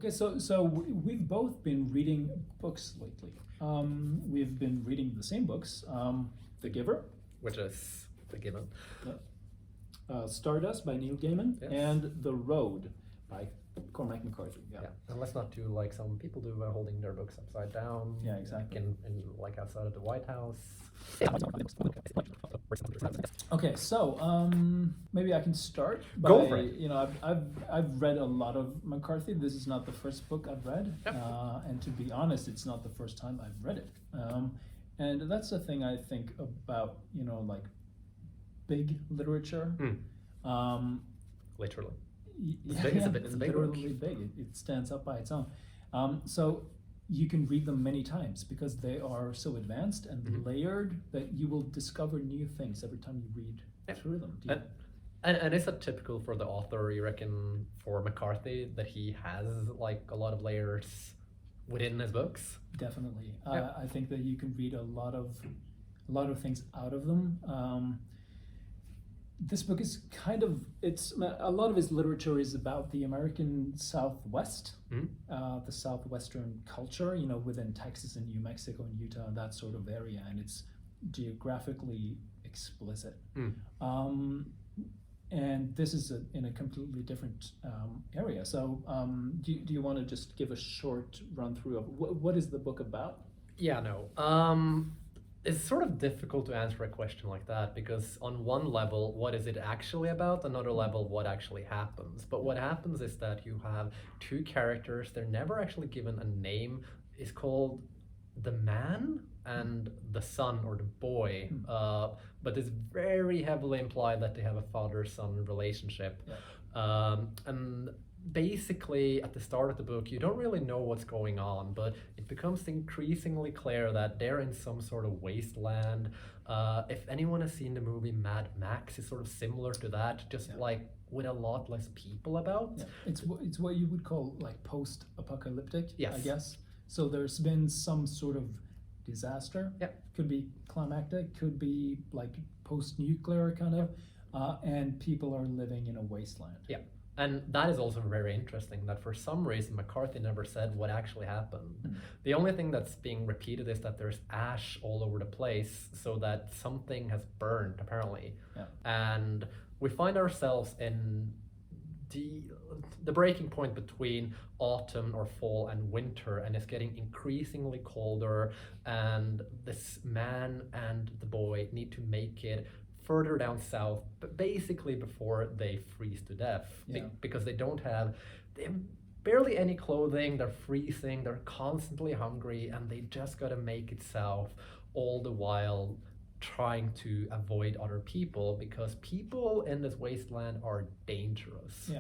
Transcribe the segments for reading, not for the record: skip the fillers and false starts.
Okay, we've both been reading books lately. We've been reading the same books, The Giver, which is the given. Stardust by Neil Gaiman, Yes. and The Road by Cormac McCarthy. Yeah. And let's not do like some people do by holding their books upside down. Yeah, exactly. Like outside of the White House. Okay, so maybe I can start. Go for it. You know, I've read a lot of McCarthy. This is not the first book I've read, Yep. and to be honest, it's not the first time I've read it. And that's the thing I think about, you know, like big literature. Literally. Yeah, big, it's a big literally big. It stands up by its own. So you can read them many times because they are so advanced and layered that you will discover new things every time you read through them. And is it typical for the author, you reckon, for McCarthy, that he has like a lot of layers within his books? Definitely. I think that you can read a lot of things out of them. This book is kind of, a lot of his literature is about the American Southwest, the Southwestern culture, you know, within Texas and New Mexico and Utah and that sort of area, and it's geographically explicit. And this is in a completely different area. So do you want to just give a short run through of what is the book about? Yeah, no. It's sort of difficult to answer a question like that because on one level, what is it actually about? Another level, what actually happens? But what happens is that you have two characters. They're never actually given a name. It's called the man and the son or the boy. But it's very heavily implied that they have a father-son relationship. And basically at the start of the book you don't really know what's going on, but it becomes increasingly clear that they're in some sort of wasteland. If anyone has seen the movie Mad Max, it's sort of similar to that, just like with a lot less people about. It's what you would call like post-apocalyptic. Yes. I guess so. There's been some sort of disaster. Could be climactic, could be like post-nuclear kind of, and people are living in a wasteland. And that is also very interesting that for some reason McCarthy never said what actually happened. The only thing that's being repeated is that there's ash all over the place, so that something has burned apparently. And we find ourselves in the breaking point between autumn or fall and winter, and it's getting increasingly colder, and this man and the boy need to make it further down south, but basically before they freeze to death, because they have barely any clothing, they're freezing, they're constantly hungry, and they just gotta make it south, all the while trying to avoid other people because people in this wasteland are dangerous.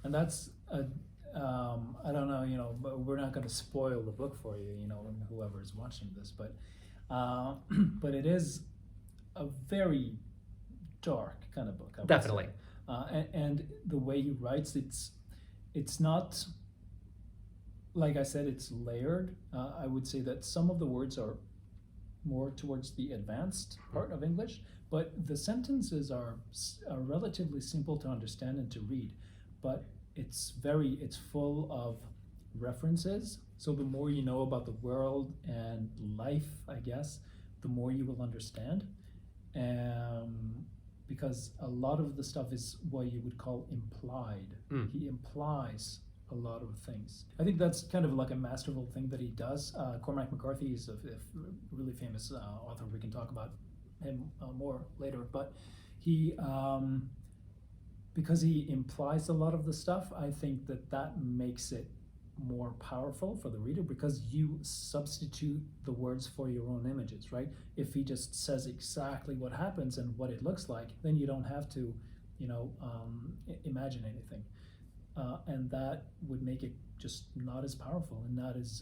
And that's I don't know, you know, but we're not going to spoil the book for you, you know, and whoever is watching this, but it is a very dark kind of book. I would Definitely. say. And the way he writes, it's not, like I said, it's layered. I would say that some of the words are more towards the advanced part of English, but the sentences are relatively simple to understand and to read, but it's full of references. So the more you know about the world and life, I guess, the more you will understand. Because a lot of the stuff is what you would call implied. He implies a lot of things. I think that's kind of like a masterful thing that he does. Cormac McCarthy is a really famous author. We can talk about him more later, but he, because he implies a lot of the stuff, I think that makes it more powerful for the reader because you substitute the words for your own images, right? If he just says exactly what happens and what it looks like, then you don't have to, you know, imagine anything. And that would make it just not as powerful and not as,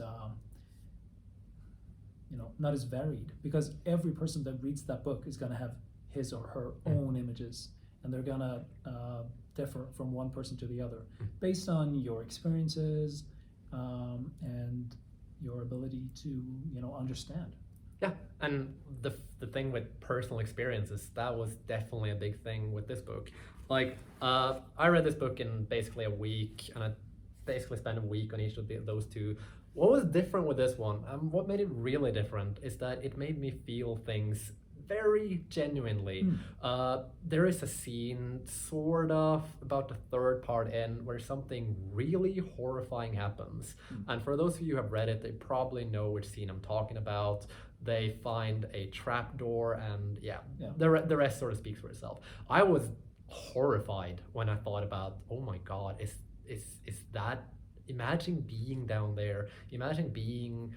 you know, not as varied, because every person that reads that book is going to have his or her own images, and they're going to differ from one person to the other based on your experiences and your ability to, you know, understand. Yeah, and the thing with personal experiences, that was definitely a big thing with this book. Like, I read this book in basically a week, and basically spent a week on each of those two. What was different with this one, and what made it really different, is that it made me feel things very genuinely. There is a scene, sort of, about the third part in, where something really horrifying happens. And for those of you who have read it, they probably know which scene I'm talking about. They find a trapdoor, and the rest sort of speaks for itself. I was horrified when I thought about, oh my God, is that? Imagine being down there. Imagine being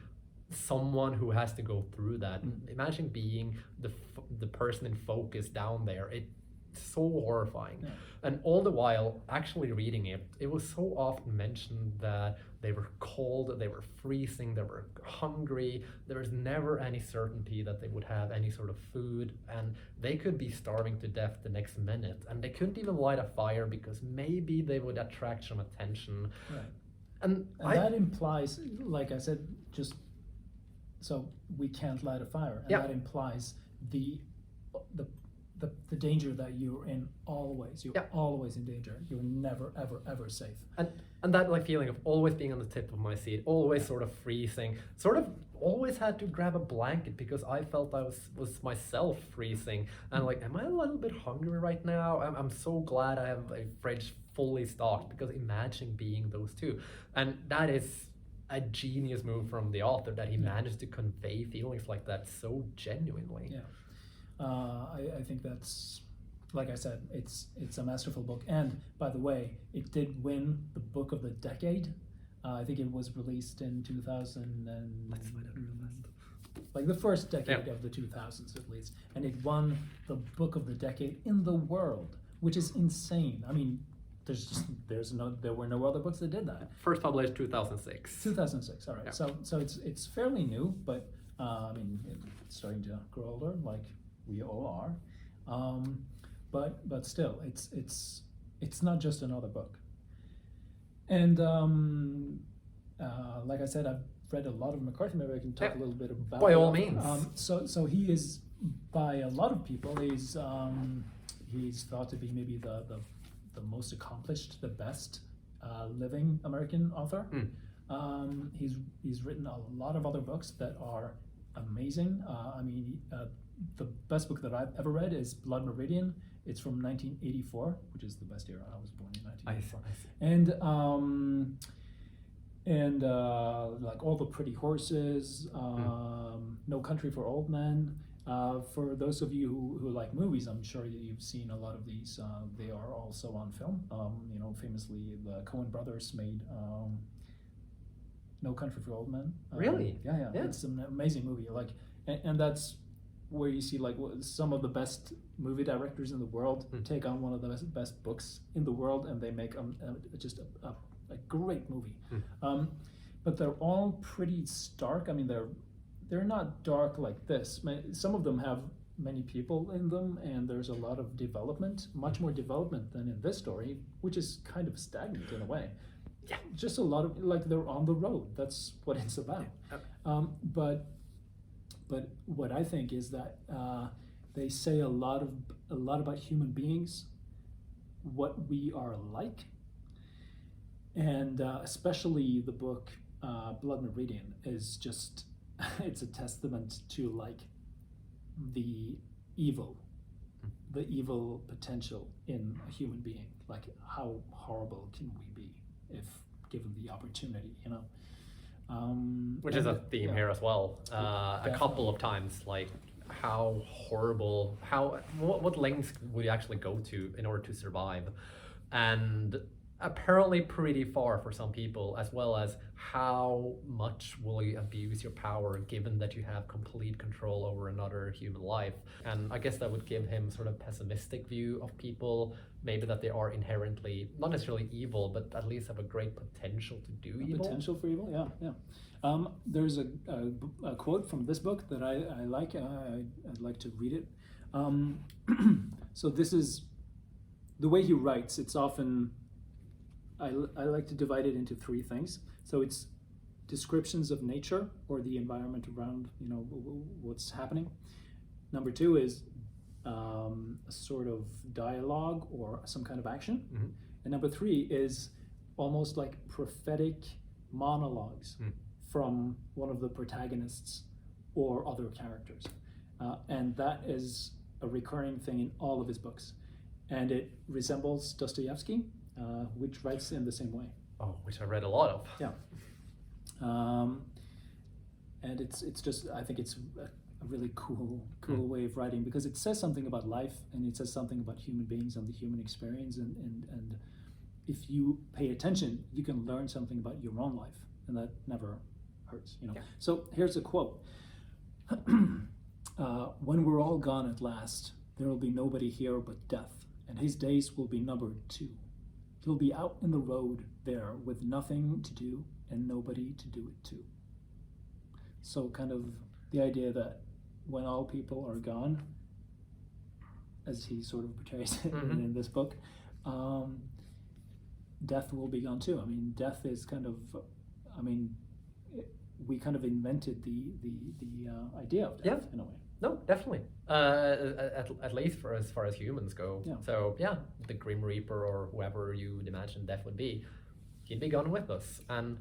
someone who has to go through that. Imagine being the person in focus down there. It's so horrifying. And all the while, actually reading it, it was so often mentioned that they were cold, they were freezing, they were hungry. There was never any certainty that they would have any sort of food, and they could be starving to death the next minute. And they couldn't even light a fire because maybe they would attract some attention. And that implies, like I said, just so we can't light a fire, and that implies the danger that you're in always. You're always in danger. You're never, ever, ever safe. And that like feeling of always being on the tip of my seat, always sort of freezing, sort of always had to grab a blanket because I felt I was myself freezing. And like, am I a little bit hungry right now? I'm so glad I have a fridge fully stocked, because imagine being those two. And that is a genius move from the author, that he managed to convey feelings like that so genuinely. I think that's, like I said, it's a masterful book. And by the way, it did win the book of the decade. I think it was released in 2000 and like the first decade of the 2000s at least, and it won the book of the decade in the world, which is insane. I mean, there were no other books that did that. First published 2006. 2006. All right. So it's fairly new, but I mean, it's starting to grow older, like we all are. But still, it's not just another book. And like I said, I've read a lot of McCarthy. Maybe I can talk a little bit about. By all means. So he is, by a lot of people, he's thought to be maybe the most accomplished, the best living American author. He's written a lot of other books that are amazing. I mean, the best book that I've ever read is Blood Meridian. It's from 1984, which is the best year. I was born in 1984. And like All the Pretty Horses, No Country for Old Men. For those of you who like movies, I'm sure you've seen a lot of these. They are also on film. Famously, the Coen brothers made No Country for Old Men. Really? Yeah. It's an amazing movie. And that's where you see like some of the best movie directors in the world take on one of the best books in the world, and they make just a great movie. But they're all pretty stark. I mean, they're not dark like this. Some of them have many people in them, and there's a lot of development, much more development than in this story, which is kind of stagnant in a way. Yeah, just a lot of, like, they're on the road. That's what it's about. But what I think is that they say a lot about human beings, what we are like, and especially the book Blood Meridian is just it's a testament to like the evil potential in a human being. Like, how horrible can we be if given the opportunity, you know? Which is a theme here as well. A couple of times, like how horrible, what lengths would you actually go to in order to survive, and apparently pretty far for some people, as well as how much will you abuse your power given that you have complete control over another human life. And I guess that would give him sort of pessimistic view of people, maybe that they are inherently not necessarily evil, but at least have a great potential to do evil. Potential for evil, yeah. There's a quote from this book that I like. I'd like to read it. So this is the way he writes. It's often, I like to divide it into three things. So it's descriptions of nature or the environment around, you know, what's happening. Number two is a sort of dialogue or some kind of action. And number three is almost like prophetic monologues from one of the protagonists or other characters. And that is a recurring thing in all of his books. And it resembles Dostoevsky, which writes in the same way. Oh, which I read a lot of. Yeah. And it's just, I think it's a really cool way of writing, because it says something about life, and it says something about human beings and the human experience, and if you pay attention, you can learn something about your own life, and that never hurts, you know. Yeah. So here's a quote. When we're all gone at last, there will be nobody here but death, and his days will be numbered too. He'll be out in the road there with nothing to do and nobody to do it to. So kind of the idea that when all people are gone, as he sort of portrays it in this book, death will be gone too. I mean, death is kind of, we kind of invented the idea of death in a way. No, definitely. At least for as far as humans go. Yeah. So yeah, the Grim Reaper or whoever you'd imagine death would be, he'd be gone with us. And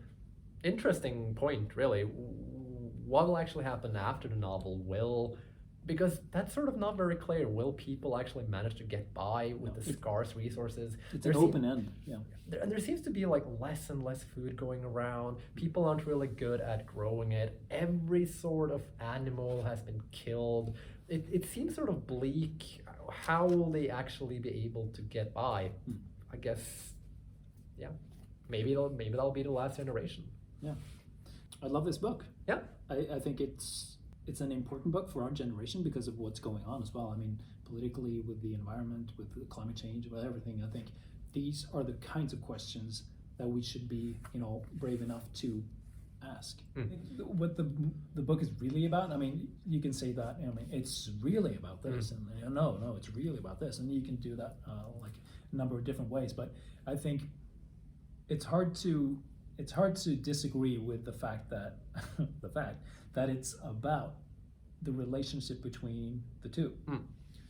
interesting point, really. What will actually happen after the novel because that's sort of not very clear. Will people actually manage to get by with the scarce resources? It's an open end, yeah. There seems to be like less and less food going around. People aren't really good at growing it. Every sort of animal has been killed. It seems sort of bleak. How will they actually be able to get by? I guess, yeah, maybe that'll be the last generation. Yeah, I love this book. Yeah, I think it's an important book for our generation because of what's going on as well. I mean, politically, with the environment, with the climate change, with everything. I think these are the kinds of questions that we should be, brave enough to ask. What the book is really about, I mean, you can say that, it's really about this, and no, it's really about this, and you can do that like a number of different ways. But I think it's hard to disagree with the fact that it's about the relationship between the two.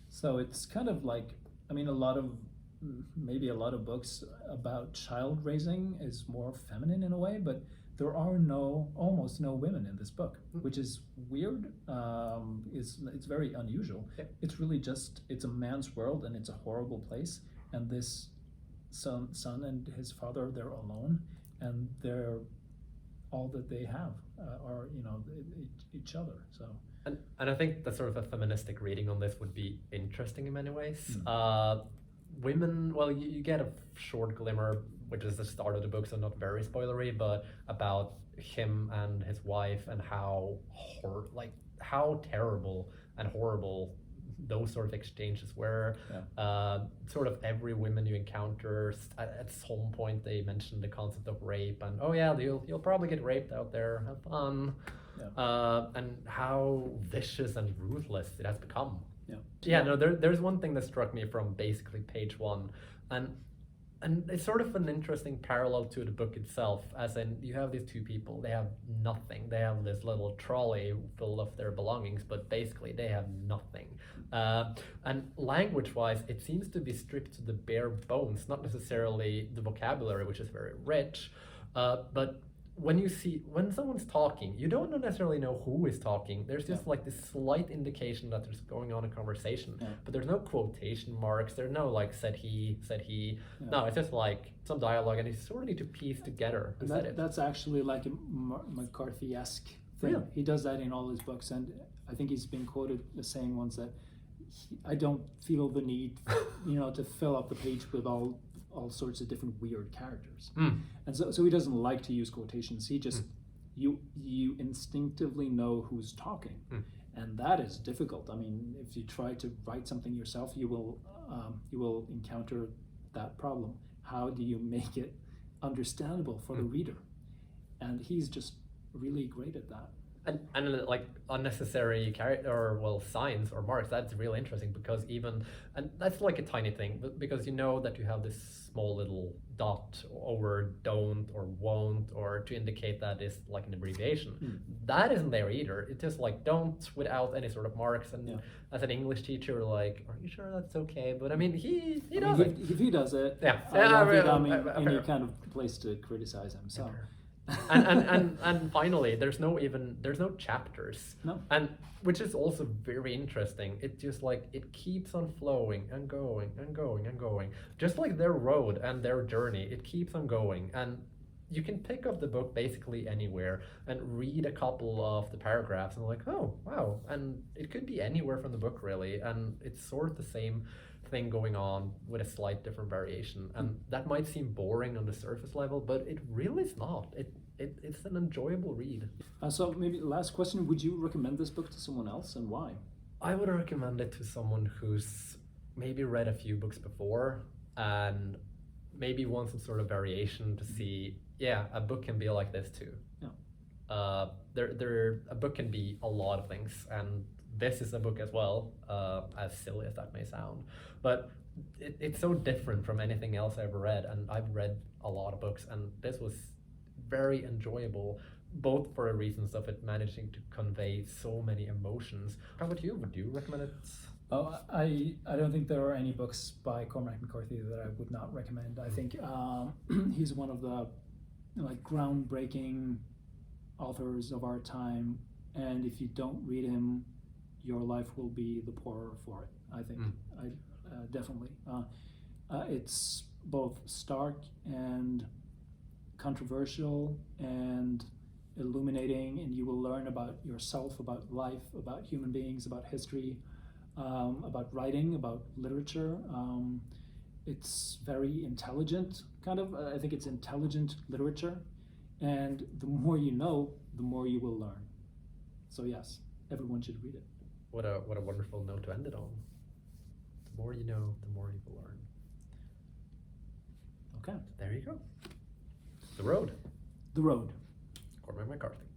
So it's kind of like, maybe a lot of books about child raising is more feminine in a way, but there are almost no women in this book, which is weird. It's very unusual. Yeah. It's really it's a man's world, and it's a horrible place, and this son and his father, they're alone, and they're all that they have are each other. So and I think that sort of a feministic reading on this would be interesting in many ways. Women, well, you get a short glimmer, which is the start of the book, so not very spoilery, but about him and his wife and how terrible and horrible those sort of exchanges were. Sort of every woman you encounter, at some point they mentioned the concept of rape, and you'll probably get raped out there, have fun. And how vicious and ruthless it has become. There's one thing that struck me from basically page 1, and it's sort of an interesting parallel to the book itself, as in you have these two people, they have nothing. They have this little trolley full of their belongings, but basically they have nothing. And language-wise, it seems to be stripped to the bare bones, not necessarily the vocabulary, which is very rich, but when someone's talking, you don't necessarily know who is talking. There's just like this slight indication that there's going on a conversation, but there's no quotation marks. There's no like said he. No, it's just like some dialogue, and you sort of need to piece together who said it. That's actually like a McCarthy-esque thing. Yeah. He does that in all his books, and I think he's been quoted as saying once that I don't feel the need, to fill up the page with all sorts of different weird characters. And so he doesn't like to use quotations. He just you instinctively know who's talking, and that is difficult. I mean, if you try to write something yourself, you will encounter that problem. How do you make it understandable for the reader? And he's just really great at that. And like unnecessary character or signs or marks, that's really interesting because and that's like a tiny thing, but because you know that you have this small little dot over don't or won't, or to indicate that is like an abbreviation. That isn't there either. It's just like don't without any sort of marks. And as an English teacher, like, are you sure that's okay? But I mean, he does it. If he does it, Yeah. I don't think I'm fair. in any kind of place to criticize him. So. and finally, there's no chapters. No. And which is also very interesting. It just like it keeps on flowing and going and going and going, just like their road and their journey. It keeps on going, and you can pick up the book basically anywhere and read a couple of the paragraphs and like, oh wow, and it could be anywhere from the book really, and it's sort of the same thing going on with a slight different variation. And that might seem boring on the surface level, but it really is not. It's an enjoyable read. So maybe last question, would you recommend this book to someone else, and why? I would recommend it to someone who's maybe read a few books before and maybe wants some sort of variation to see, yeah, a book can be like this too. Yeah. A book can be a lot of things, and this is a book as well, as silly as that may sound. But it's so different from anything else I ever read, and I've read a lot of books, and this was very enjoyable, both for the reasons of it managing to convey so many emotions. How about you? Would you recommend it? Oh, I don't think there are any books by Cormac McCarthy that I would not recommend. I think he's one of the like groundbreaking authors of our time, and if you don't read him, your life will be the poorer for it. I think. Definitely. It's both stark and controversial and illuminating, and you will learn about yourself, about life, about human beings, about history, about writing, about literature. It's very intelligent, kind of. I think it's intelligent literature, and the more you know, the more you will learn. So yes, everyone should read it. What a wonderful note to end it on. The more you know, the more you will learn. Okay. There you go. The Road. The Road. Cormac McCarthy.